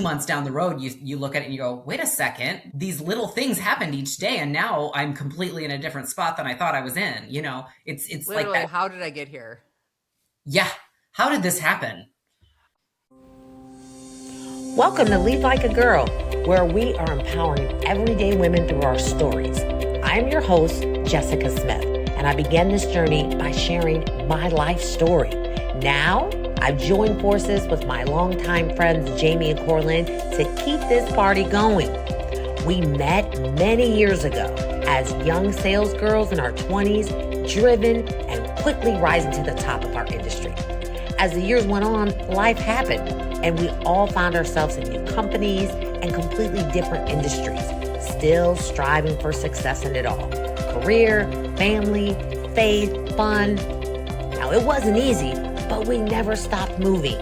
months down the road, you look at it and you go, wait a second, these little things happened each day, and now I'm completely in a different spot than I thought I was in. It's like Literally, that. how did I get here? Yeah, how did this happen? Welcome to Lead Like a Girl, where we are empowering everyday women through our stories. I'm your host, Jessica Smith, and I began this journey by sharing my life story. Now, I've joined forces with my longtime friends, Jamie and Corlin, to keep this party going. We met many years ago as young sales girls in our 20s, driven and quickly rising to the top of our industry. As the years went on, life happened, and we all found ourselves in new companies and completely different industries, still striving for success in it all. Career, family, faith, fun. Now, it wasn't easy, but we never stopped moving.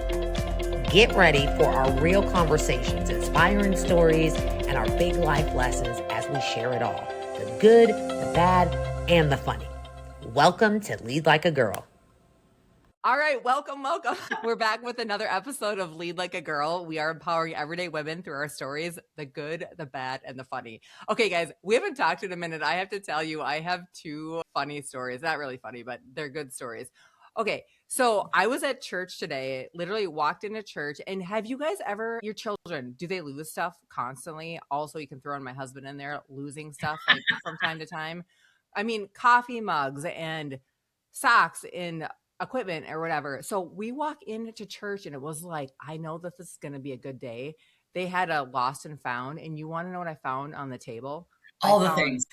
Get ready for our real conversations, inspiring stories, and our big life lessons as we share it all. The good, the bad, and the funny. Welcome to Lead Like a Girl. All right, welcome. We're back with another episode of Lead Like a Girl. We are empowering everyday women through our stories, the good, the bad, and the funny. Okay, guys, we haven't talked in a minute. I have to tell you, I have two funny stories. Not really funny, but they're good stories. Okay, so I was at church today, literally walked into church, and have you guys ever, your children, do they lose stuff constantly? Also, you can throw in my husband in there, losing stuff like from time to time. I mean, coffee mugs and socks and equipment or whatever. So we walk into church and it was like, I know that this is going to be a good day. They had a lost and found, and you want to know what I found on the table? I All the found things.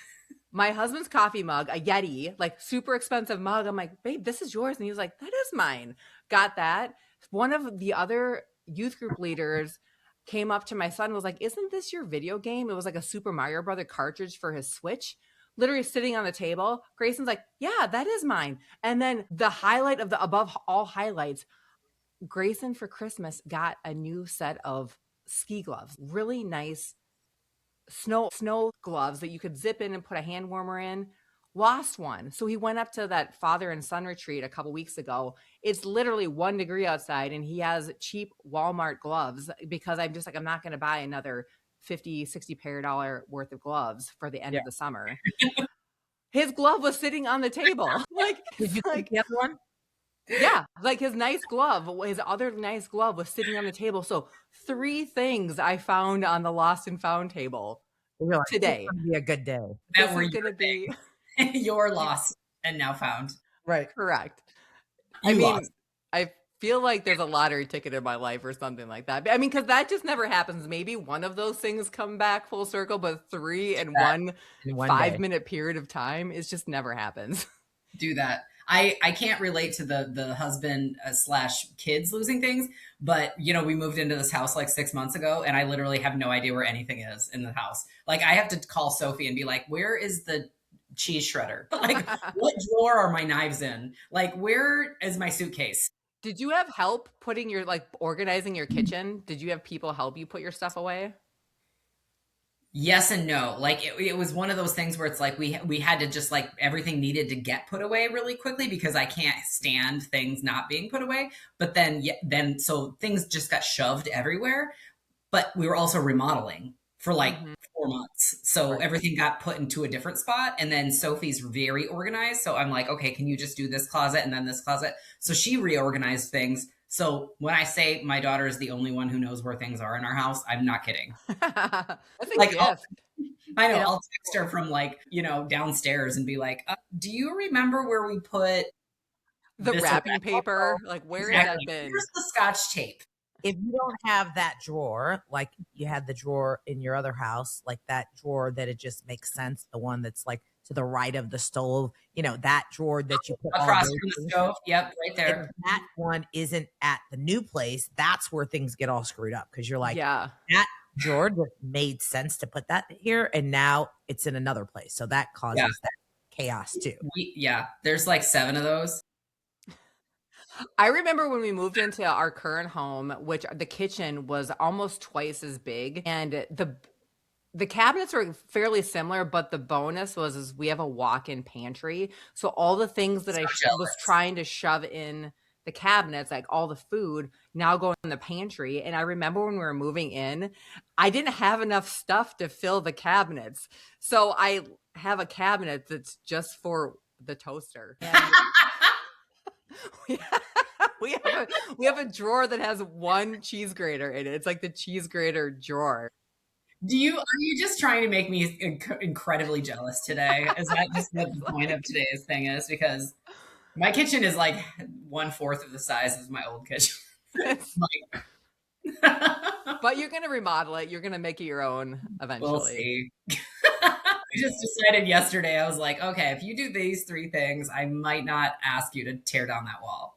my husband's coffee mug, a Yeti, like super expensive mug. I'm like, babe, this is yours. And he was like, that is mine. Got that. One of the other youth group leaders came up to my son and was like, isn't this your video game? It was like a Super Mario Brother cartridge for his Switch, literally sitting on the table. Grayson's like, yeah, that is mine. And then the highlight of the above all highlights, Grayson for Christmas got a new set of ski gloves, really nice snow gloves that you could zip in and put a hand warmer in. Lost one. So he went up to that father and son retreat a couple weeks ago. It's literally 1 degree outside, and he has cheap Walmart gloves because I'm just like, I'm not going to buy another 50, 60 pair dollar worth of gloves for the end of the summer. His glove was sitting on the table. Did you take the other one? Yeah, like his nice glove, his other nice glove was sitting on the table. So 3 things I found on the lost and found table today. It's going to be a good day. This is going to be Your loss and now found. Right. correct. You I mean, lost. I feel like there's a lottery ticket in my life or something like that. I mean, because that just never happens. Maybe one of those things come back full circle, but 3 in one In one 5-minute period of time, it just never happens. Do that. I can't relate to the husband slash kids losing things, but we moved into this house like 6 months ago, and I literally have no idea where anything is in the house. Like I have to call Sophie and be like, where is the cheese shredder? Like what drawer are my knives in? Like where is my suitcase? Did you have help putting your organizing your kitchen? Did you have people help you put your stuff away? Yes and no. Like it was one of those things where it's like we had to just like everything needed to get put away really quickly because I can't stand things not being put away. But then so things just got shoved everywhere. But we were also remodeling for like 4 months. So everything got put into a different spot. And then Sophie's very organized. So I'm like, okay, can you just do this closet and then this closet? So she reorganized things. So when I say my daughter is the only one who knows where things are in our house, I'm not kidding. That's a Like, gift. I know. I'll text her from downstairs and be like, do you remember where we put The this or wrapping that? paper, like where has that been? Here's the Scotch tape. If you don't have that drawer, like you had the drawer in your other house, like that drawer that it just makes sense, the one that's like to the right of the stove, that drawer that you put Across all from those the things. stove. Yep, right there. If that one isn't at the new place, that's where things get all screwed up because you're like, Yeah. that drawer just made sense to put that here, and now it's in another place. So that causes that chaos too. There's like 7 of those. I remember when we moved into our current home, which the kitchen was almost twice as big, and the cabinets were fairly similar, but the bonus was we have a walk-in pantry. So all the things that I was trying to shove in the cabinets, like all the food now go in the pantry. And I remember when we were moving in, I didn't have enough stuff to fill the cabinets. So I have a cabinet that's just for the toaster. And we we have a drawer that has one cheese grater in it. It's like the cheese grater drawer. Are you just trying to make me incredibly jealous today? Is that just what the point of today's thing is? Because my kitchen is like 1/4 of the size as my old kitchen. Like, but you're gonna remodel it. You're gonna make it your own eventually. We'll see. I just decided yesterday, I was like, okay, if you do these 3 things, I might not ask you to tear down that wall.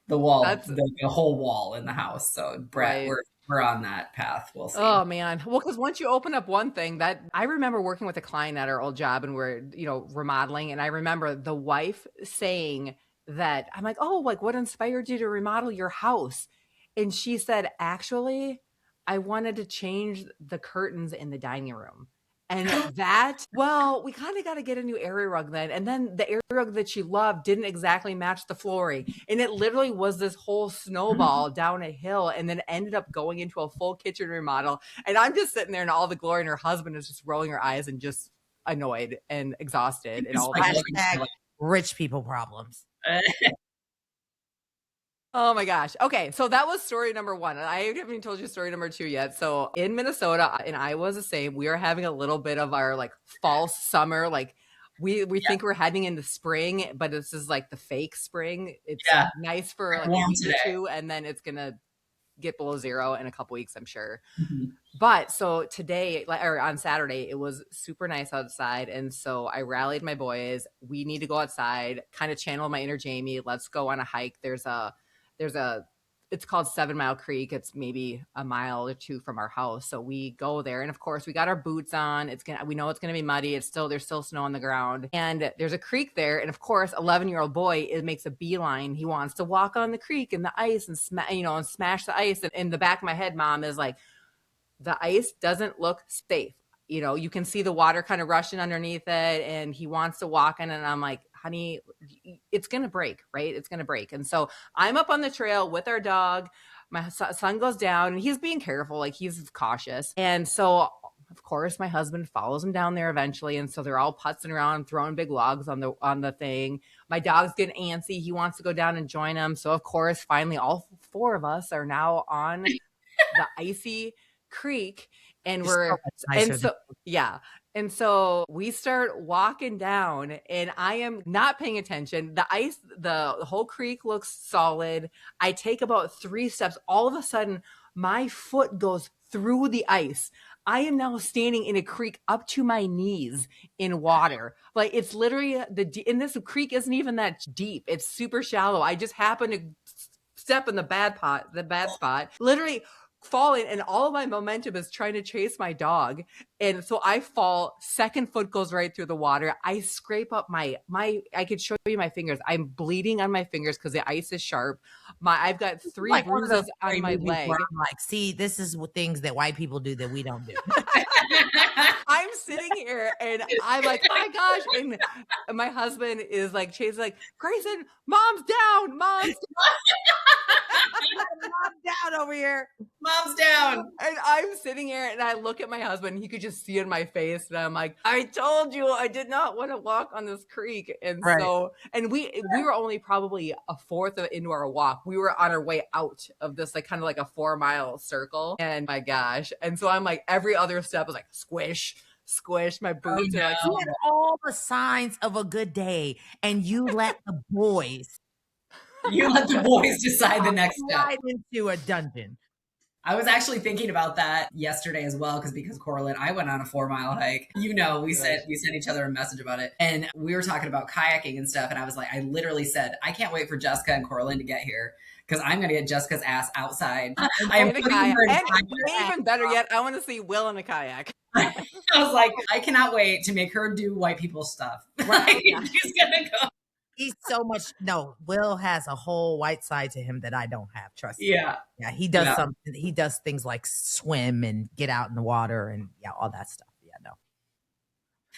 The wall, the whole wall in the house. So Brett, right. we're on that path. We'll see. Oh man. Well, because once you open up one thing, that I remember working with a client at our old job and we're, remodeling. And I remember the wife saying that I'm like, oh, like what inspired you to remodel your house? And she said, actually, I wanted to change the curtains in the dining room. And well, we kind of got to get a new area rug then. And then the area rug that she loved didn't exactly match the flooring. And it literally was this whole snowball down a hill and then ended up going into a full kitchen remodel. And I'm just sitting there in all the glory and her husband is just rolling her eyes and just annoyed and exhausted. And all hashtag rich people problems. Oh my gosh. Okay. So that was story number 1. And I haven't even told you story number 2 yet. So in Minnesota, and I was the same, we are having a little bit of our like false summer. Like we think we're heading into spring, but this is like the fake spring. It's nice for like a week or 2, and then it's going to get below 0 in a couple weeks, I'm sure. Mm-hmm. But so today, or on Saturday, it was super nice outside. And so I rallied my boys. We need to go outside, kind of channel my inner Jamie. Let's go on a hike. It's called 7 Mile Creek. It's maybe a mile or 2 from our house. So we go there. And of course we got our boots on. We know it's going to be muddy. There's still snow on the ground, and there's a creek there. And of course, 11-year-old boy, it makes a beeline. He wants to walk on the creek in the ice and smash the ice. And in the back of my head, Mom is like, the ice doesn't look safe. You can see the water kind of rushing underneath it, and he wants to walk in. And I'm like, honey, it's going to break, right? It's going to break. And so I'm up on the trail with our dog. My son goes down and he's being careful. Like he's cautious. And so of course my husband follows him down there eventually. And so they're all putzing around, throwing big logs on the thing. My dog's getting antsy. He wants to go down and join them. So of course, finally all 4 of us are now on the icy creek. And and so we start walking down, and I am not paying attention. The whole creek looks solid. I take about 3 steps. All of a sudden, my foot goes through the ice. I am now standing in a creek up to my knees in water. Like it's literally and this creek isn't even that deep. It's super shallow. I just happen to step in the bad spot. Literally falling, and all of my momentum is trying to chase my dog. And so I fall, second foot goes right through the water. I scrape up my I could show you my fingers. I'm bleeding on my fingers because the ice is sharp. I've got 3 bruises on my leg. I'm like, see, this is things that white people do that we don't do. I'm sitting here and I'm like, oh my gosh. And my husband is like chasing, like, Grayson, mom's down. Mom's down over here. Mom's down. And I'm sitting here and I look at my husband. He could just see it in my face. And I'm like, I told you I did not want to walk on this creek. And so, and we were only probably a fourth into our walk. We were on our way out of this, like, kind of like a 4-mile circle. And my gosh. And so I'm like, every other step was like, squish, my boots. You had all the signs of a good day, and you let the boys. You let the boys decide the next step. Right into a dungeon. I was actually thinking about that yesterday as well, because Coraline, I went on a 4-mile hike. We sent each other a message about it, and we were talking about kayaking and stuff. And I was like, I literally said, I can't wait for Jessica and Coraline to get here, because I'm going to get Jessica's ass outside. I am putting her in even better yet, I want to see Will in a kayak. I was like, I cannot wait to make her do white people stuff. Right? Yeah. She's gonna go. He's so much. No, Will has a whole white side to him that I don't have. Trust me. Yeah. He does something. He does things like swim and get out in the water and all that stuff. Yeah, no.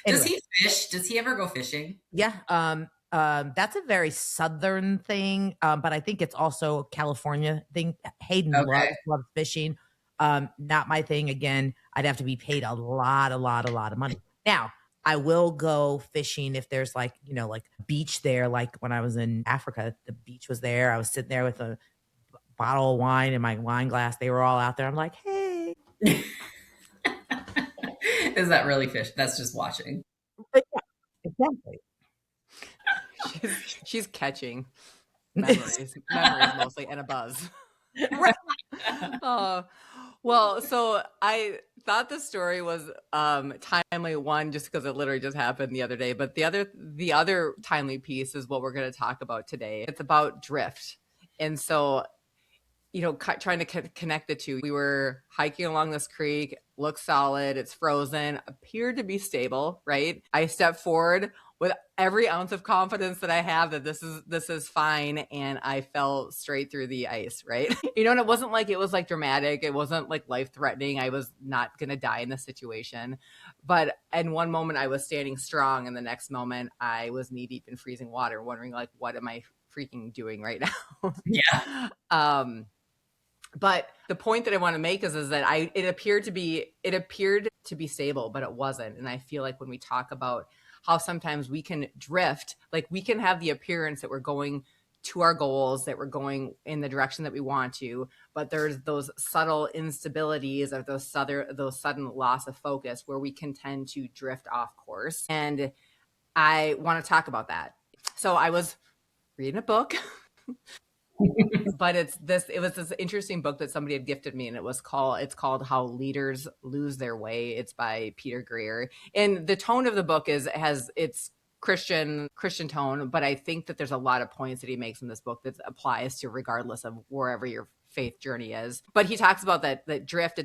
Anyway. Does he fish? Does he ever go fishing? Yeah. That's a very southern thing, but I think it's also a California thing. Hayden Okay. loves fishing. Not my thing. Again, I'd have to be paid a lot of money. Now, I will go fishing if there's like, like beach there. Like when I was in Africa, the beach was there. I was sitting there with a bottle of wine in my wine glass. They were all out there. I'm like, hey. Is that really fish? That's just watching. But yeah, exactly. She's catching memories mostly, and a buzz. Right. Oh, well, so I thought the story was timely, one, just because it literally just happened the other day, but the other timely piece is what we're going to talk about today. It's about drift. And so, trying to connect the two. We were hiking along this creek, looks solid, it's frozen, appeared to be stable, right? I stepped forward with every ounce of confidence that I have that this is fine, and I fell straight through the ice, right? And it wasn't like it was like dramatic, it wasn't like life threatening. I was not going to die in this situation. But in one moment I was standing strong, and the next moment I was knee deep in freezing water, wondering like, what am I freaking doing right now? Yeah. But the point that I want to make is that it appeared to be stable, but it wasn't. And I feel like when we talk about how sometimes we can drift, like we can have the appearance that we're going to our goals, that we're going in the direction that we want to, but there's those subtle instabilities of those sudden loss of focus where we can tend to drift off course. And I want to talk about that. So I was reading a book. But it was this interesting book that somebody had gifted me, and it's called How Leaders Lose Their Way. It's by Peter Greer. And the tone of the book has it's Christian tone, but I think that there's a lot of points that he makes in this book that applies to regardless of wherever your faith journey is. But he talks about that drift.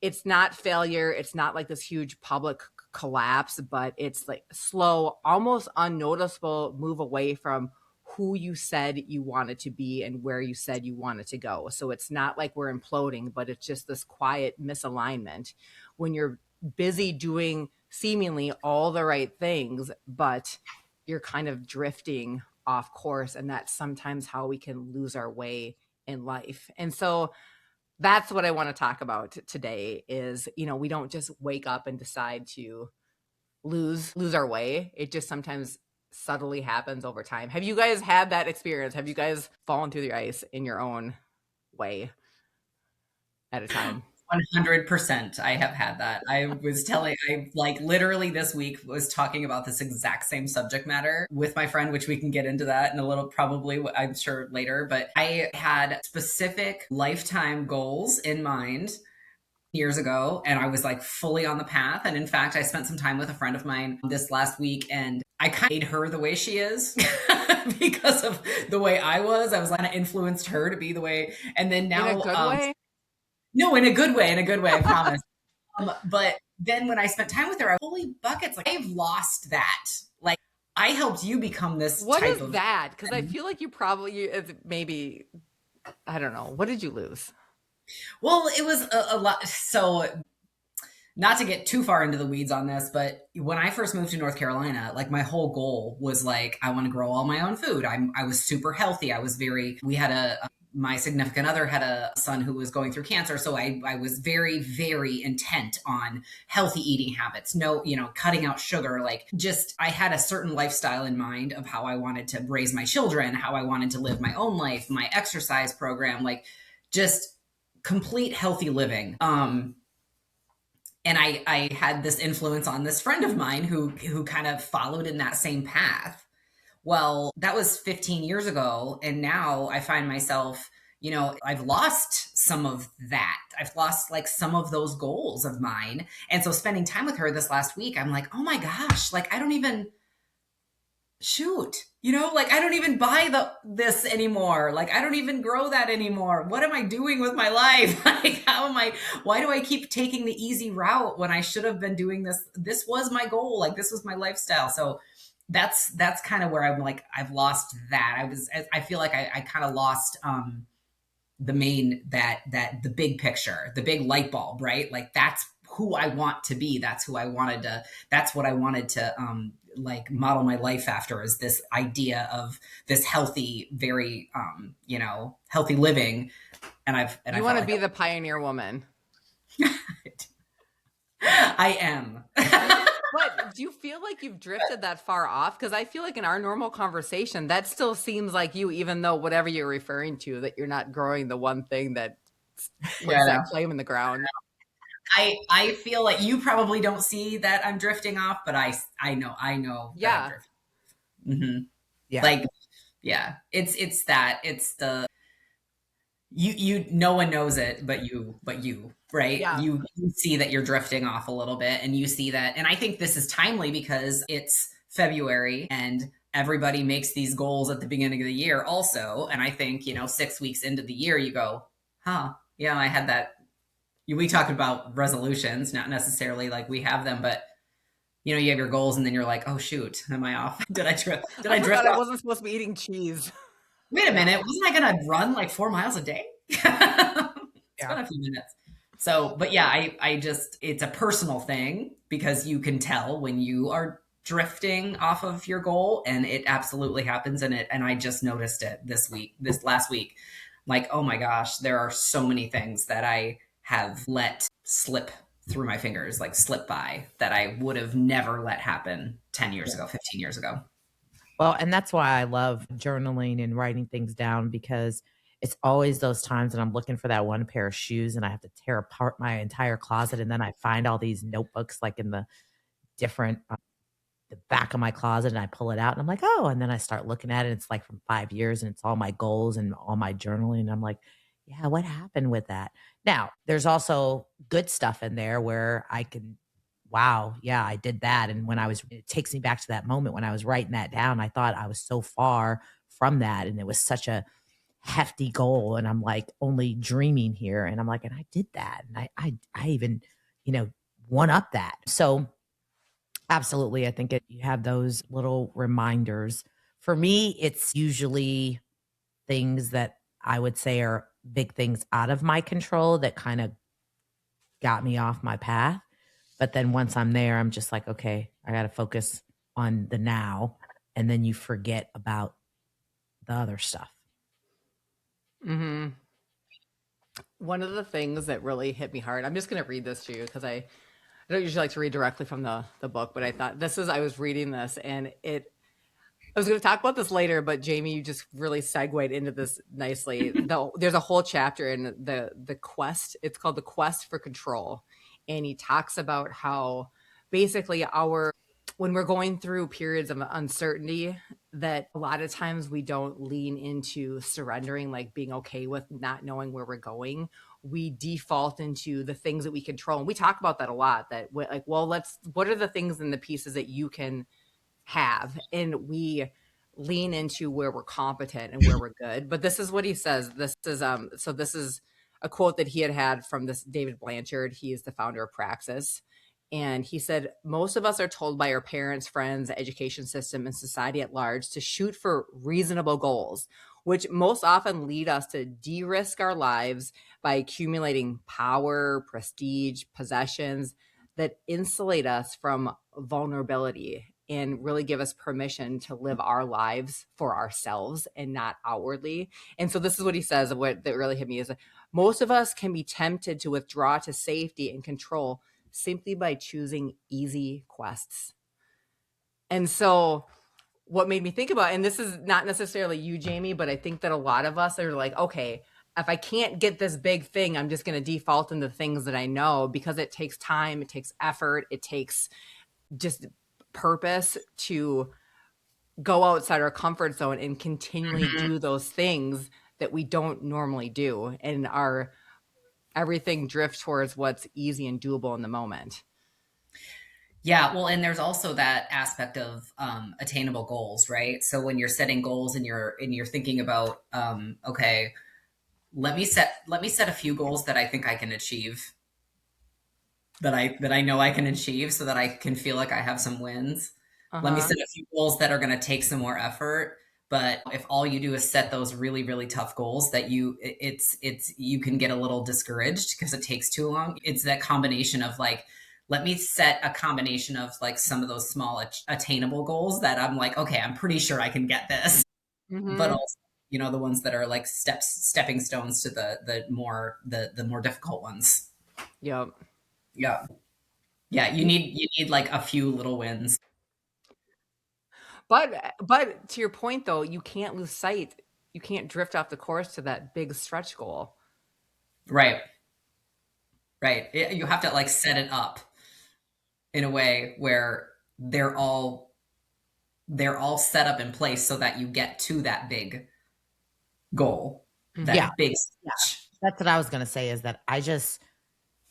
It's not failure. It's not like this huge public collapse, but it's like slow, almost unnoticeable move away from who you said you wanted to be and where you said you wanted to go. So it's not like we're imploding, but it's just this quiet misalignment when you're busy doing seemingly all the right things, but you're kind of drifting off course. And that's sometimes how we can lose our way in life. And so that's what I want to talk about today is, we don't just wake up and decide to lose our way. It just sometimes subtly happens over time. Have you guys had that experience? Have you guys fallen through the ice in your own way at a time? 100%. I have had that. I like literally this week was talking about this exact same subject matter with my friend, which we can get into that in a little, probably, I'm sure later. But I had specific lifetime goals in mind years ago, and I was like fully on the path. And in fact, I spent some time with a friend of mine this last week, and I kind of made her the way she is because of the way I was. I was like, influenced her to be the way. And then now, in a good way? No, in a good way, I promise. But then when I spent time with her, I holy buckets, like I've lost that. Like I helped you become this. What type is of that? Because I feel like you probably maybe, I don't know. What did you lose? Well, it was a lot. So not to get too far into the weeds on this, but when I first moved to North Carolina, like my whole goal was like, I want to grow all my own food. I was super healthy. We had my significant other had a son who was going through cancer. So I was very, very intent on healthy eating habits. No, cutting out sugar, like just, I had a certain lifestyle in mind of how I wanted to raise my children, how I wanted to live my own life, my exercise program, like just complete healthy living. And I had this influence on this friend of mine who kind of followed in that same path. Well, that was 15 years ago. And now I find myself, I've lost some of that. I've lost like some of those goals of mine. And so spending time with her this last week, I'm like, oh my gosh, like I don't even like I don't even buy this anymore. Like I don't even grow that anymore. What am I doing with my life? Like why do I keep taking the easy route when I should have been doing this? This was my goal. Like this was my lifestyle. So that's kind of where I'm like, I've lost that. I feel like I kind of lost, the main, the big picture, the big light bulb, right? Like that's who I want to be. That's what I wanted to like model my life after is this idea of this healthy, very healthy living. And I You felt want to like be the pioneer woman. I am. But do you feel like you've drifted that far off? Because I feel like in our normal conversation, that still seems like you, even though whatever you're referring to, that you're not growing the one thing that Yeah, puts no. that claim in the ground. I feel like you probably don't see that I'm drifting off, but I know that I'm Yeah. drifting. Hmm. Yeah. Like, yeah, it's the you no one knows it but you, right? Yeah. You see that you're drifting off a little bit, and you see that, and I think this is timely because it's February and everybody makes these goals at the beginning of the year also, and I think 6 weeks into the year you go, huh, yeah, I had that. We talked about resolutions, not necessarily like we have them, but you have your goals, and then you're like, oh shoot, am I off? Did I I drift forgot I off? wasn't supposed to be eating cheese. Wait a Yeah. minute, wasn't I gonna run like 4 miles a day? It's Yeah. been a few minutes. So, but yeah, I just, it's a personal thing because you can tell when you are drifting off of your goal, and it absolutely happens. And I just noticed it this last week. Like, oh my gosh, there are so many things that I have let slip through my fingers, like slip by, that I would have never let happen 10 years ago, 15 years ago. Well, and that's why I love journaling and writing things down because it's always those times that I'm looking for that one pair of shoes and I have to tear apart my entire closet. And then I find all these notebooks like in the different, the back of my closet and I pull it out and I'm like, oh, and then I start looking at it. It's like from 5 years and it's all my goals and all my journaling. And I'm like, yeah, what happened with that? Now, there's also good stuff in there where I can, wow, yeah, I did that. And it takes me back to that moment when I was writing that down. I thought I was so far from that. And it was such a hefty goal. And I'm like only dreaming here. And I'm like, and I did that. And I even, you know, one up that. So absolutely. I think you have those little reminders. For me, it's usually things that I would say are big things out of my control that kind of got me off my path. But then once I'm there, I'm just like, okay, I got to focus on the now. And then you forget about the other stuff. Hmm. One of the things that really hit me hard, I'm just going to read this to you because I don't usually like to read directly from the book, but I thought I was reading this and I was going to talk about this later, but Jamie, you just really segued into this nicely. There's a whole chapter in the quest. It's called The Quest for Control. And he talks about how basically when we're going through periods of uncertainty, that a lot of times we don't lean into surrendering, like being okay with not knowing where we're going. We default into the things that we control. And we talk about that a lot, that like, well, what are the things and the pieces that you can have, and we lean into where we're competent and where we're good. But this is what he says. This is a quote that he had from this David Blanchard. He is the founder of Praxis. And he said, most of us are told by our parents, friends, the education system, and society at large to shoot for reasonable goals, which most often lead us to de-risk our lives by accumulating power, prestige, possessions that insulate us from vulnerability and really give us permission to live our lives for ourselves and not outwardly. And so this is what he says, what that really hit me is most of us can be tempted to withdraw to safety and control simply by choosing easy quests. And so what made me think about, and this is not necessarily you, Jamie, but I think that a lot of us are like, okay, if I can't get this big thing, I'm just going to default into things that I know, because it takes time, it takes effort, it takes just purpose to go outside our comfort zone and continually do those things that we don't normally do, and everything drifts towards what's easy and doable in the moment. Yeah, well, and there's also that aspect of attainable goals, right? So when you're setting goals and you're thinking about, okay, let me set a few goals that I think I can achieve, that I know I can achieve, so that I can feel like I have some wins. Let me Uh-huh. set a few goals that are going to take some more effort. But if all you do is set those really, really tough goals, that you can get a little discouraged because it takes too long. It's that combination of like, let me set a combination of like some of those small attainable goals that I'm like, okay, I'm pretty sure I can get this, but Mm-hmm. also, the ones that are like stepping stones to the more difficult ones. Yep. Yeah. Yeah, you need like a few little wins. But to your point though, you can't lose sight. You can't drift off the course to that big stretch goal. Right. Right. You have to like set it up in a way where they're all set up in place so that you get to that big goal, Yeah. Mm-hmm. that big Yeah. stretch. That's what I was going to say is that I just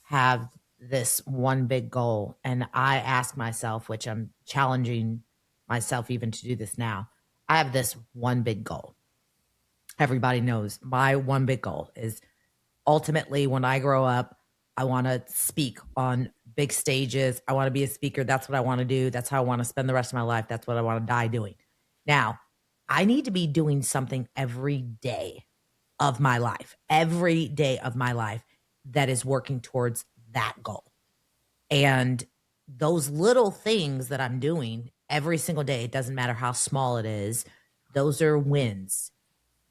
have this one big goal. And I ask myself, which I'm challenging myself even to do this now. I have this one big goal. Everybody knows my one big goal is ultimately when I grow up, I want to speak on big stages. I want to be a speaker. That's what I want to do. That's how I want to spend the rest of my life. That's what I want to die doing. Now, I need to be doing something every day of my life that is working towards that goal. And those little things that I'm doing every single day, it doesn't matter how small it is, those are wins.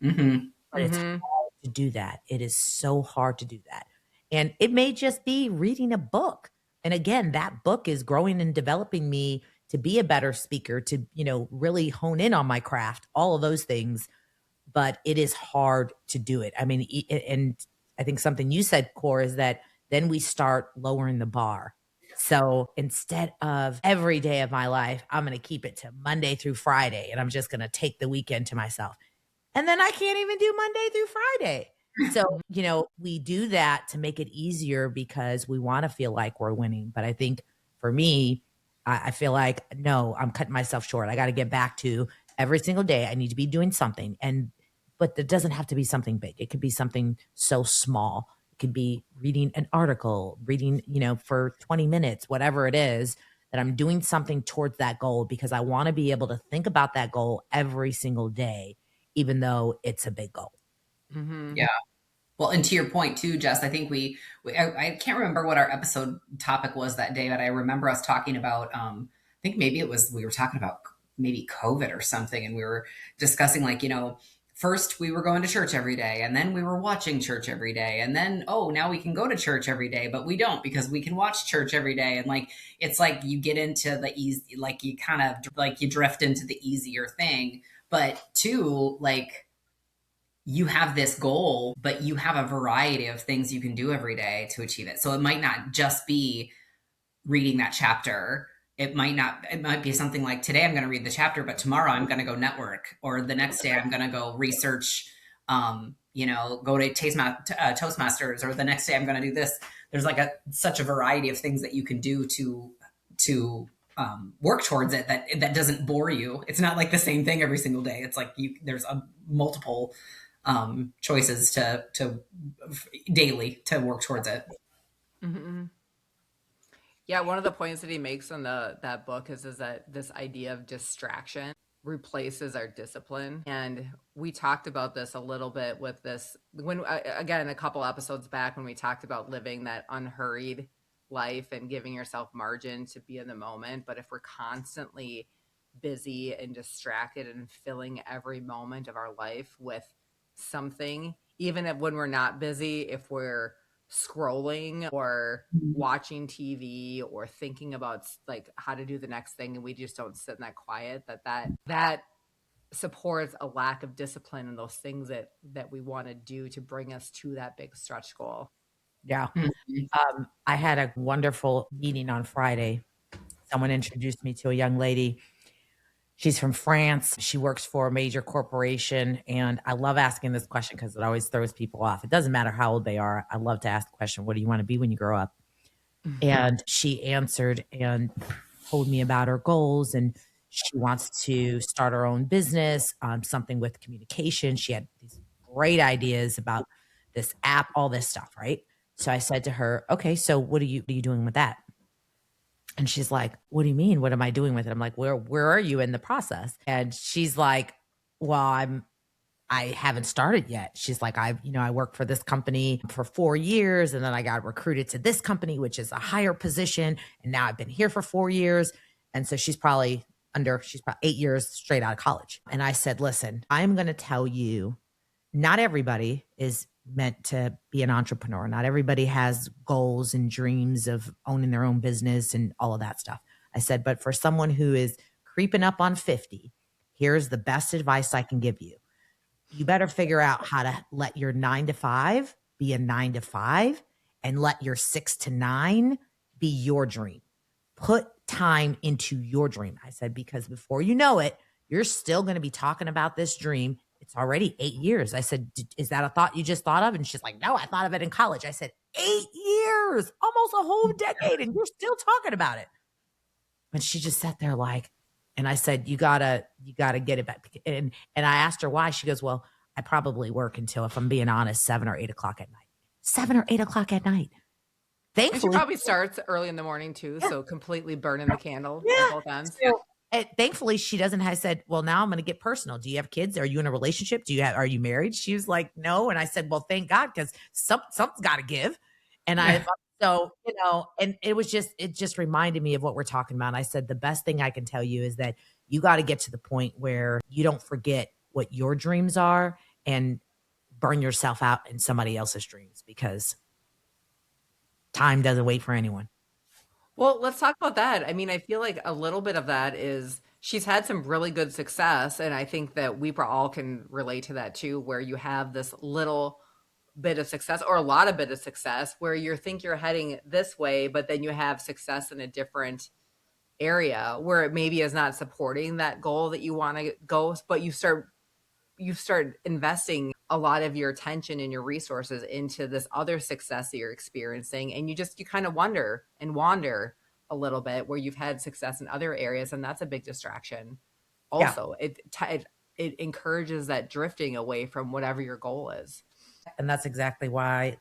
Hmm. But it's Mm-hmm. hard to do that. It is so hard to do that. And it may just be reading a book. And again, that book is growing and developing me to be a better speaker, to, really hone in on my craft, all of those things. But it is hard to do it. I mean, and I think something you said, Core, is that then we start lowering the bar. So instead of every day of my life, I'm going to keep it to Monday through Friday, and I'm just going to take the weekend to myself. And then I can't even do Monday through Friday. So, we do that to make it easier because we want to feel like we're winning. But I think for me, I feel like, no, I'm cutting myself short. I got to get back to every single day. I need to be doing something. But it doesn't have to be something big. It could be something so small. It could be reading an article, reading, for 20 minutes, whatever it is, that I'm doing something towards that goal because I want to be able to think about that goal every single day, even though it's a big goal. Mm-hmm. Yeah. Well, and to your point too, Jess, I think I can't remember what our episode topic was that day, but I remember us talking about, I think maybe we were talking about maybe COVID or something. And we were discussing like, first we were going to church every day and then we were watching church every day. And then, oh, now we can go to church every day, but we don't because we can watch church every day. And like, it's like you get into the easy, like you kind of like you drift into the easier thing, but two, like, you have this goal, but you have a variety of things you can do every day to achieve it. So it might not just be reading that chapter. It might be something like today I'm going to read the chapter, but tomorrow I'm going to go network, or the next day I'm going to go research, go to Toastmasters, or the next day I'm going to do this. There's like such a variety of things that you can do to work towards it that doesn't bore you. It's not like the same thing every single day. It's like there's a multiple choices to daily to work towards it. Mm-hmm. Yeah, one of the points that he makes in that book is that this idea of distraction replaces our discipline. And we talked about this a little bit with this when again a couple episodes back when we talked about living that unhurried life and giving yourself margin to be in the moment. But if we're constantly busy and distracted and filling every moment of our life with something, even if when we're not busy, if we're scrolling or watching TV or thinking about like how to do the next thing and we just don't sit in that quiet, that supports a lack of discipline in those things that we want to do to bring us to that big stretch goal. Yeah. Mhm. I had a wonderful meeting on Friday. Someone introduced me to a young lady. She's from France. She works for a major corporation. And I love asking this question because it always throws people off. It doesn't matter how old they are. I love to ask the question, what do you want to be when you grow up? And she answered and told me about her goals. And she wants to start her own business, something with communication. She had these great ideas about this app, all this stuff, right? So I said to her, okay, so what are you doing with that? And she's like, what do you mean? What am I doing with it? I'm like, where are you in the process? And she's like, well, I haven't started yet. She's like, I worked for this company for 4 years and then I got recruited to this company, which is a higher position. And now I've been here for 4 years. And so she's probably 8 years straight out of college. And I said, listen, I'm going to tell you, not everybody is meant to be an entrepreneur. Not everybody has goals and dreams of owning their own business and all of that stuff. I said, but for someone who is creeping up on 50, here's the best advice I can give you. You better figure out how to let your 9 to 5 be a 9 to 5 and let your 6 to 9 be your dream. Put time into your dream. I said, because before you know it, you're still going to be talking about this dream. It's already 8 years. I said, is that a thought you just thought of? And she's like, no, I thought of it in college. I said, 8 years, almost a whole decade, and you're still talking about it. And she just sat there like, and I said, you gotta get it back. And I asked her why. She goes, well, I probably work until, if I'm being honest, 7 or 8 o'clock at night. 7 or 8 o'clock at night. And she Thankfully, probably starts early in the morning too, yeah, so completely burning the candle at yeah. both ends. So, thankfully, she doesn't have said, well, now I'm going to get personal. Do you have kids? Are you in a relationship? Are you married? She was like, no. And I said, well, thank God, because something's got to give. And so, and it just reminded me of what we're talking about. And I said, the best thing I can tell you is that you got to get to the point where you don't forget what your dreams are and burn yourself out in somebody else's dreams, because time doesn't wait for anyone. Well, let's talk about that. I mean, I feel like a little bit of that is she's had some really good success, and I think that we all can relate to that too, where you have this little bit of success or a lot of bit of success where you think you're heading this way, but then you have success in a different area where it maybe is not supporting that goal that you want to go, but you start investing a lot of your attention and your resources into this other success that you're experiencing, and you kind of wonder and wander a little bit where you've had success in other areas, and that's a big distraction Yeah. also. It encourages that drifting away from whatever your goal is. And that's exactly why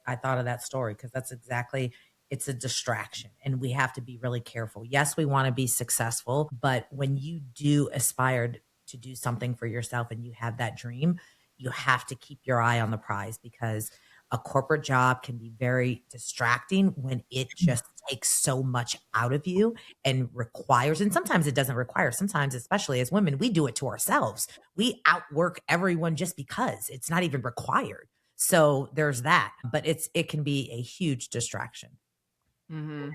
I thought of that story, because it's a distraction and we have to be really careful. Yes, we want to be successful, but when you do aspire to do something for yourself and you have that dream, you have to keep your eye on the prize, because a corporate job can be very distracting when it just takes so much out of you and requires, and sometimes it doesn't require. Sometimes, especially as women, we do it to ourselves. We outwork everyone just because it's not even required. So there's that, but it can be a huge distraction. Mm-hmm.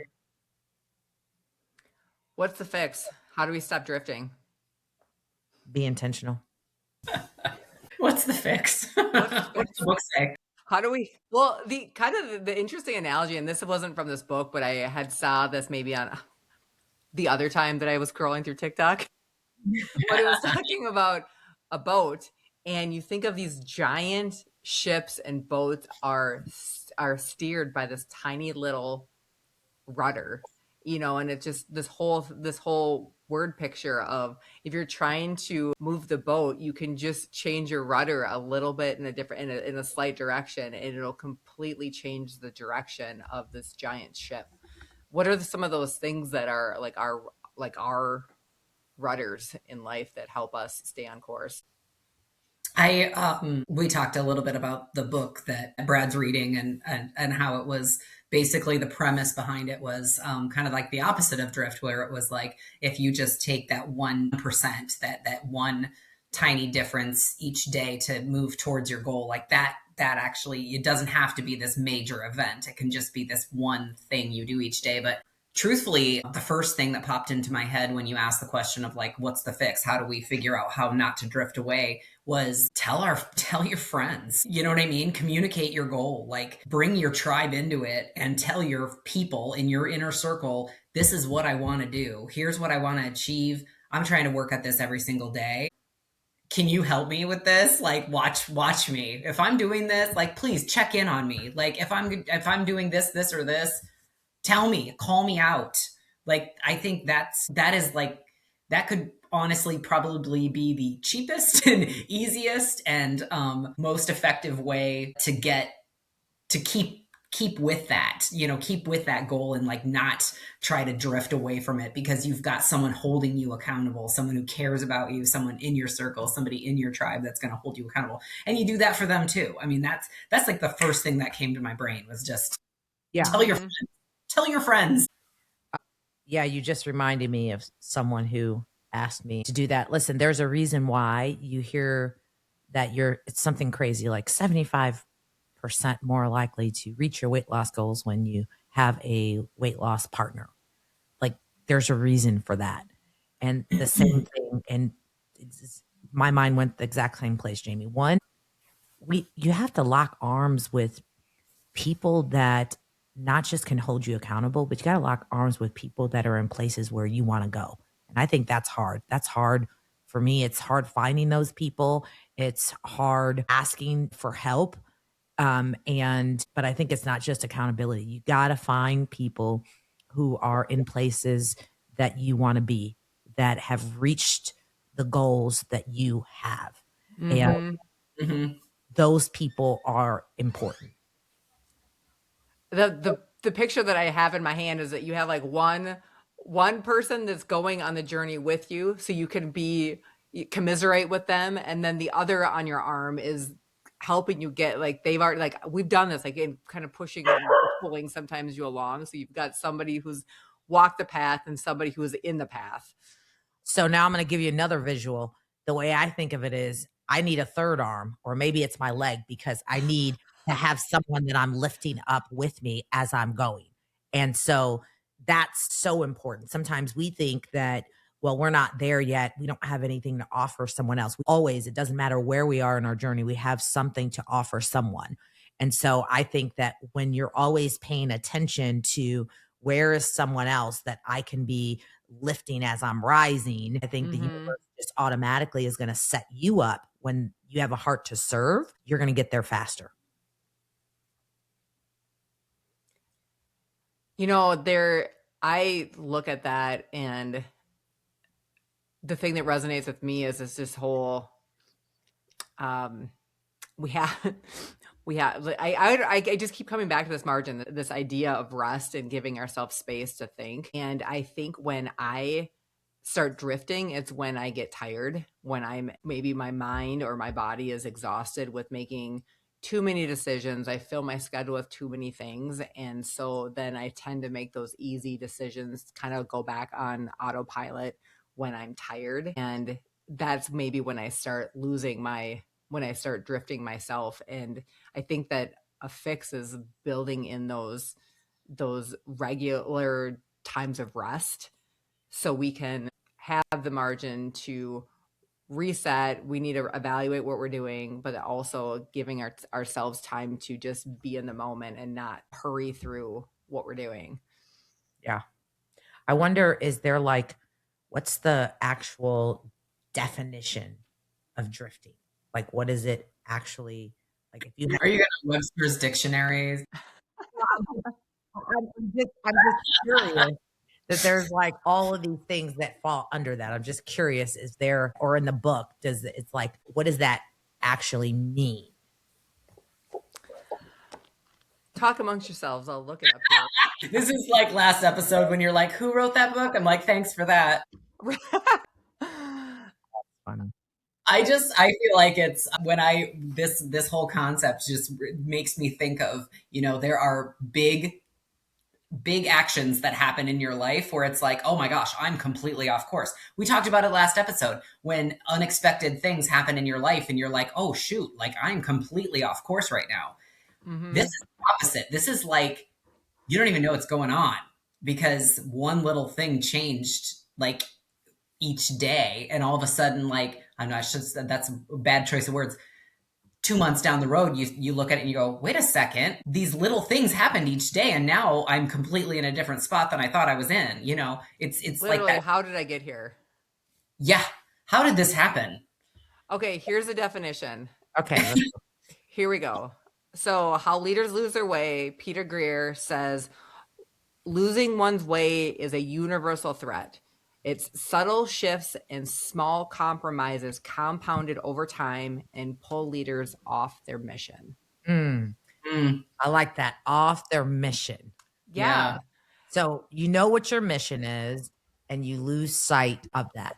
What's the fix? How do we stop drifting? Be intentional. What's the fix? What's the What's fix? the book say? How do we? Well, the kind of the interesting analogy, and this wasn't from this book, but I had saw this maybe on the other time that I was scrolling through TikTok, but it was talking about a boat, and you think of these giant ships and boats are steered by this tiny little rudder, and it's just this whole word picture of, if you're trying to move the boat, you can just change your rudder a little bit in a slight direction, and it'll completely change the direction of this giant ship. What are some of those things that are like our rudders in life that help us stay on course? We talked a little bit about the book that Brad's reading, and how it was basically, the premise behind it was kind of like the opposite of drift, where it was like, if you just take that 1%, that one tiny difference each day to move towards your goal, like that actually, it doesn't have to be this major event. It can just be this one thing you do each day. But truthfully, the first thing that popped into my head when you asked the question of like, what's the fix? How do we figure out how not to drift away? Was tell your friends. You know what I mean? Communicate your goal. Like, bring your tribe into it and tell your people in your inner circle, this is what I want to do. Here's what I want to achieve. I'm trying to work at this every single day. Can you help me with this? Like, watch me. If I'm doing this, like, please check in on me. Like, if I'm doing this or this, tell me, call me out. Like, I think that is like, that could honestly probably be the cheapest and easiest and most effective way to keep keep with that, keep with that goal and like not try to drift away from it because you've got someone holding you accountable, someone who cares about you, someone in your circle, somebody in your tribe that's going to hold you accountable. And you do that for them too. I mean, that's like the first thing that came to my brain was just Yeah. tell your friends, tell your friends. Yeah, you just reminded me of someone who asked me to do that. Listen, there's a reason why you hear that it's something crazy like 75% more likely to reach your weight loss goals when you have a weight loss partner. Like there's a reason for that. And the same thing, and my mind went the exact same place, Jamie. One, you have to lock arms with people that not just can hold you accountable, but you got to lock arms with people that are in places where you want to go. And I think that's hard. That's hard for me. It's hard finding those people. It's hard asking for help. But I think it's not just accountability. You got to find people who are in places that you want to be, that have reached the goals that you have. And Mm-hmm. Mm-hmm. those people are important. The picture that I have in my hand is that you have like one person that's going on the journey with you, so you can be commiserate with them, and then the other on your arm is helping you get like they've already like we've done this like in kind of pushing and pulling sometimes you along. So you've got somebody who's walked the path and somebody who is in the path. So now I'm going to give you another visual. The way I think of it is I need a third arm, or maybe it's my leg, because I need to have someone that I'm lifting up with me as I'm going. And so that's so important. Sometimes we think that, well, we're not there yet. We don't have anything to offer someone else. Always, it doesn't matter where we are in our journey, we have something to offer someone. And so I think that when you're always paying attention to where is someone else that I can be lifting as I'm rising, I think the Mm-hmm. universe just automatically is going to set you up. When you have a heart to serve, you're going to get there faster. I look at that, and the thing that resonates with me is this whole um we have I just keep coming back to this margin, this idea of rest and giving ourselves space to think. And I think when I start drifting, it's when I get tired, when I'm maybe my mind or my body is exhausted with making too many decisions. I fill my schedule with too many things. And so then I tend to make those easy decisions, kind of go back on autopilot when I'm tired. And that's maybe when I start when I start drifting myself. And I think that a fix is building in those regular times of rest so we can have the margin to reset. We need to evaluate what we're doing, but also giving ourselves time to just be in the moment and not hurry through what we're doing. Yeah. I wonder, is there like, what's the actual definition of drifting? Like, what is it actually like? If you have, Are you going to Webster's dictionary? I'm just curious that there's like all of these things that fall under that. I'm just curious, is there, or in the book, it's like, what does that actually mean? Talk amongst yourselves. I'll look it up here. This is like last episode when you're like, who wrote that book? I'm like, thanks for that. Fun. I feel like it's when this whole concept just makes me think of, there are big actions that happen in your life where it's like, oh my gosh, I'm completely off course. We talked about it last episode when unexpected things happen in your life and you're like, oh shoot, like I'm completely off course right now. This Mm-hmm. is the opposite. This is like, you don't even know what's going on because one little thing changed like each day. And all of a sudden, like, I'm not sure that's a bad choice of words. 2 months down the road, you look at it and you go, wait a second, these little things happened each day. And now I'm completely in a different spot than I thought I was in. It's like Literally, that. how did I get here? Yeah. How did this happen? Okay, here's the definition. Okay. Here we go. So, how leaders lose their way, Peter Greer says, losing one's way is a universal threat. It's subtle shifts and small compromises compounded over time and pull leaders off their mission. Mm. Mm, I like that. Off their mission. yeah. Yeah. So you know what your mission is, and you lose sight of that.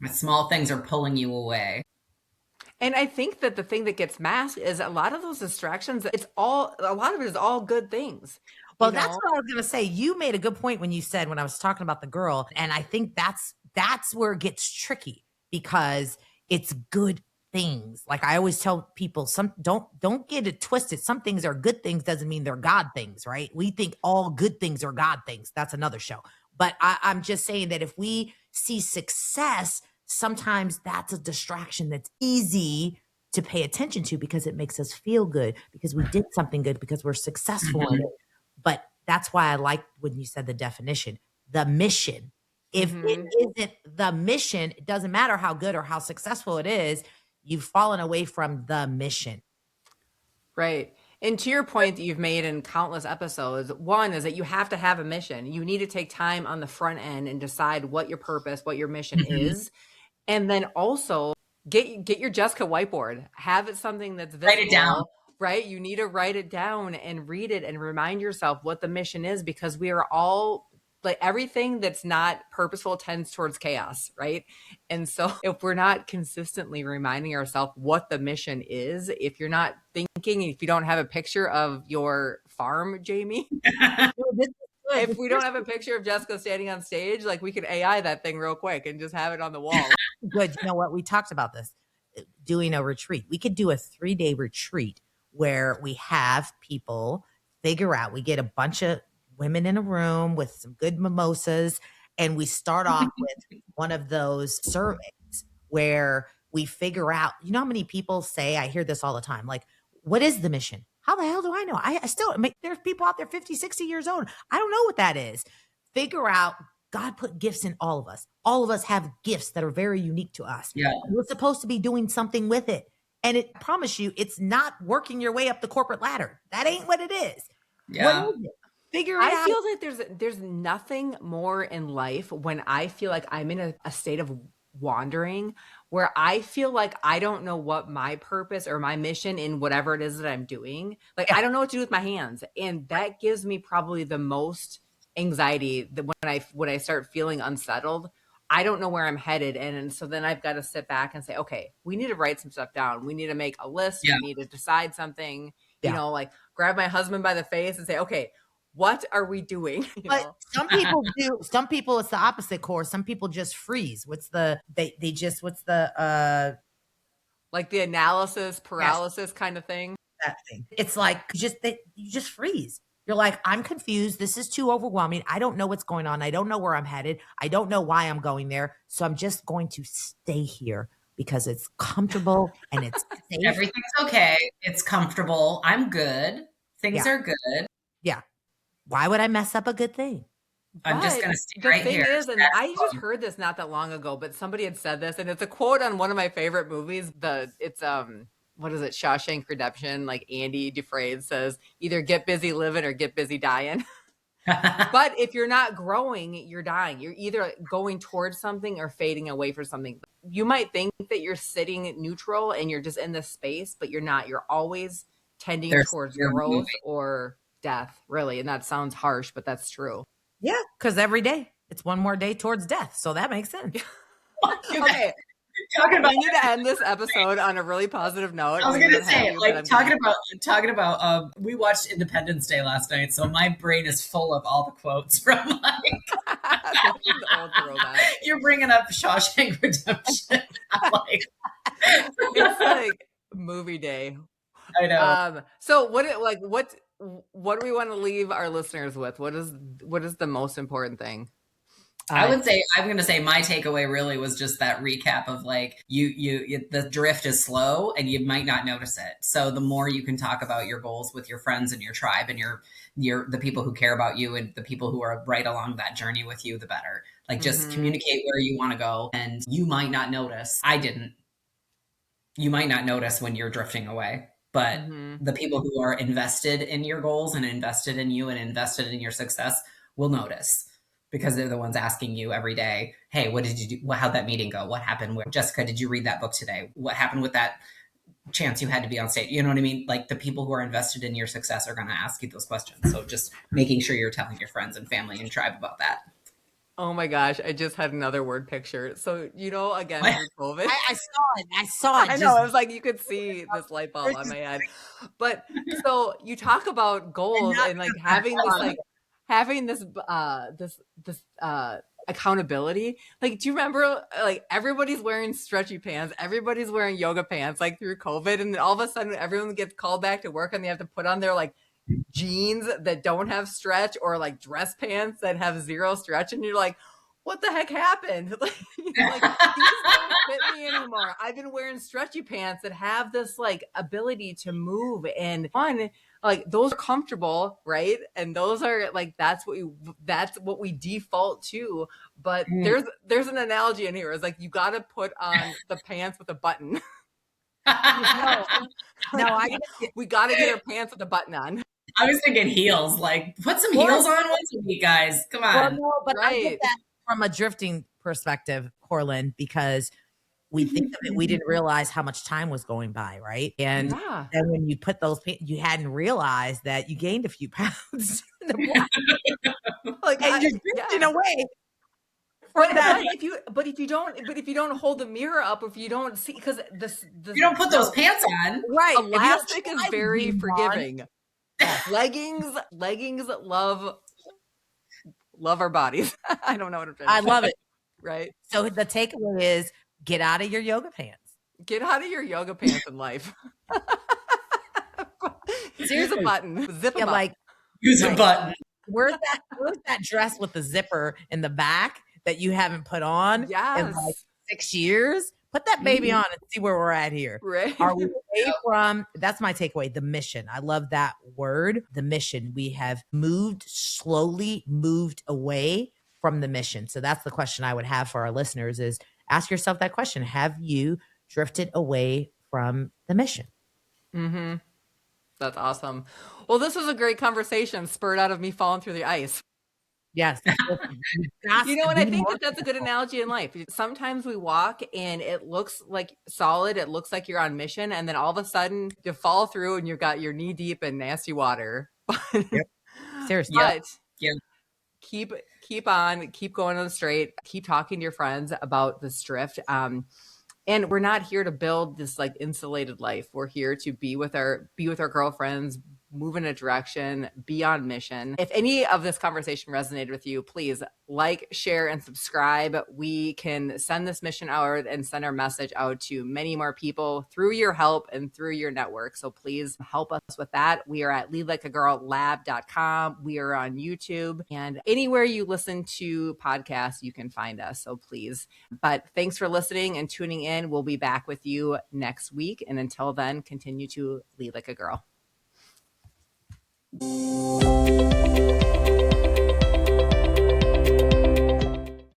The small things are pulling you away. And I think that the thing that gets masked is a lot of those distractions, it's all, a lot of it is all good things, you Well, that's know? what I was going to say. You made a good point when you said when I was talking about the girl, and I think that's where it gets tricky because it's good things. Like I always tell people, some don't get it twisted. Some things are good things doesn't mean they're God things, right? We think all good things are God things. That's another show. But I'm just saying that if we see success, sometimes that's a distraction that's easy to pay attention to because it makes us feel good because we did something good because we're successful in Mhm. it. But that's why I like when you said the definition, the mission. If it Mhm. isn't the mission, it doesn't matter how good or how successful it is, you've fallen away from the mission. Right. And to your point that you've made in countless episodes, one is that you have to have a mission. You need to take time on the front end and decide what your purpose, what your mission Mhm. is. And then also get your Jessica whiteboard. Have it something that's Write it down. visible, right? You need to write it down and read it and remind yourself what the mission is because we are all like everything that's not purposeful tends towards chaos, right? And so if we're not consistently reminding ourselves what the mission is, if you're not thinking, if you don't have a picture of your farm, Jamie, No, this is good. if we don't have a picture of Jessica standing on stage, like we could AI that thing real quick and just have it on the wall. Good. You know what? We talked about this doing a retreat. We could do a 3-day retreat where we have people figure out, we get a bunch of women in a room with some good mimosas, and we start off with one of those surveys where we figure out, you know how many people say, I hear this all the time, like, what is the mission? How the hell do I know? I still, there's people out there 50, 60 years old. I don't know what that is. Figure out God put gifts in all of us. All of us have gifts that are very unique to us. Yeah. We're supposed to be doing something with it. And I promise you, it's not working your way up the corporate ladder. That ain't what it is. What Yeah. is it? Figure it I out. feel that there's nothing more in life when I feel like I'm in a state of wandering where I feel like I don't know what my purpose or my mission in whatever it is that I'm doing. Like Yeah. I don't know what to do with my hands. And that gives me probably the most anxiety that when I start feeling unsettled, I don't know where I'm headed. And so then I've got to sit back and say, okay, we need to write some stuff down. We need to make a list. Yeah. We need to decide something, Yeah. like grab my husband by the face and say, okay, what are we doing? But some people do. Some people it's the opposite course. Some people just freeze. What's the they just what's the Like the analysis yes, paralysis kind of thing. that thing. It's like you just freeze. You're like, I'm confused. This is too overwhelming. I don't know what's going on. I don't know where I'm headed. I don't know why I'm going there. So I'm just going to stay here because it's comfortable and it's safe. Everything's okay. It's comfortable. I'm good. Things Yeah. are good. Yeah. Why would I mess up a good thing? I'm just But going to stay the right thing here. is, and I just heard this not that long ago, but somebody had said this, and it's a quote on one of my favorite movies. It's what is it, Shawshank Redemption? Like Andy Dufresne says, either get busy living or get busy dying. But if you're not growing, you're dying. You're either going towards something or fading away from something. You might think that you're sitting neutral and you're just in this space, but you're not. You're always tending towards You're growth moving. or death, really. And that sounds harsh, but that's true. Yeah, because every day it's one more day towards death. So that makes sense. Okay, Talking about we need to end this episode on a really positive note. I was I'm gonna gonna have say, you, but like I'm talking about we watched Independence Day last night, so my brain is full of all the quotes from like the old throwback. you're bringing up Shawshank Redemption. I'm like, It's like movie day. I know. So what do we want to leave our listeners with? What is the most important thing? I would say I'm going to say my takeaway really was just that recap of like the drift is slow and you might not notice it. So the more you can talk about your goals with your friends and your tribe and your the people who care about you and the people who are right along that journey with you, the better. Like just communicate where you want to go, and you might not notice. I didn't. You might not notice when you're drifting away, but the people who are invested in your goals and invested in you and invested in your success will notice, because they're the ones asking you every day, hey, what did you do? How'd that meeting go? What happened? Jessica, did you read that book today? What happened with that chance you had to be on stage. You know what I mean? Like the people who are invested in your success are going to ask you those questions. So just making sure you're telling your friends and family and tribe about that. Oh my gosh, I just had another word picture. So, again, What? through COVID, I saw it. I saw it. I know, Just I was like, you could see this light bulb on my head. But so you talk about and goals not and like having this, like having this accountability. Like, do you remember like everybody's wearing stretchy pants, everybody's wearing yoga pants, like through COVID, and then all of a sudden everyone gets called back to work and they have to put on their like jeans that don't have stretch or like dress pants that have zero stretch, and you're like, what the heck happened? Like, like these don't fit me anymore. I've been wearing stretchy pants that have this like ability to move, and one, like those are comfortable, right? And those are like that's what we default to. But there's an analogy in here. It's like you got to put on the pants with a button. no, no. I We got to get our pants with a button on. I was thinking heels. Like, put some well, heels on once a week, guys. Come well, on. no, but I get Right. that from a drifting perspective, Corlin, because we think of it, we didn't realize how much time was going by, right? And Yeah. then when you put those, you hadn't realized that you gained a few pounds, Like and you're drifting yeah. away from that. But if you don't hold the mirror up, if you don't see, because this You don't put those the pants on. Right. If you don't elastic is try to very beam on, forgiving. Leggings love our bodies. I don't know what I'm trying I to say. love it. Right? So the takeaway is get out of your yoga pants. Get out of your yoga pants in life. Use a button. Zip Yeah, them up. like Use a Right. button. where's that dress with the zipper in the back that you haven't put on in like Yes. 6 years? Put that baby on and see where we're at here. Right. Are we away from, that's my takeaway, the mission. I love that word, the mission. We have slowly moved away from the mission. So that's the question I would have for our listeners is ask yourself that question. Have you drifted away from the mission? Mm-hmm. That's awesome. Well, this was a great conversation spurred out of me falling through the ice. Yes. And I think that's a good analogy in life. Sometimes we walk and it looks like solid, it looks like you're on mission, and then all of a sudden you fall through and you've got your knee deep in nasty water. Yep. Seriously. But Yeah. keep on, keep going on the straight, keep talking to your friends about this drift. And we're not here to build this like insulated life. We're here to be with our girlfriends, move in a direction, be on mission. If any of this conversation resonated with you, please like, share, and subscribe. We can send this mission out and send our message out to many more people through your help and through your network. So please help us with that. We are at leadlikeagirllab.com. We are on YouTube, and anywhere you listen to podcasts, you can find us. So please. But thanks for listening and tuning in. We'll be back with you next week. And until then, continue to lead like a girl.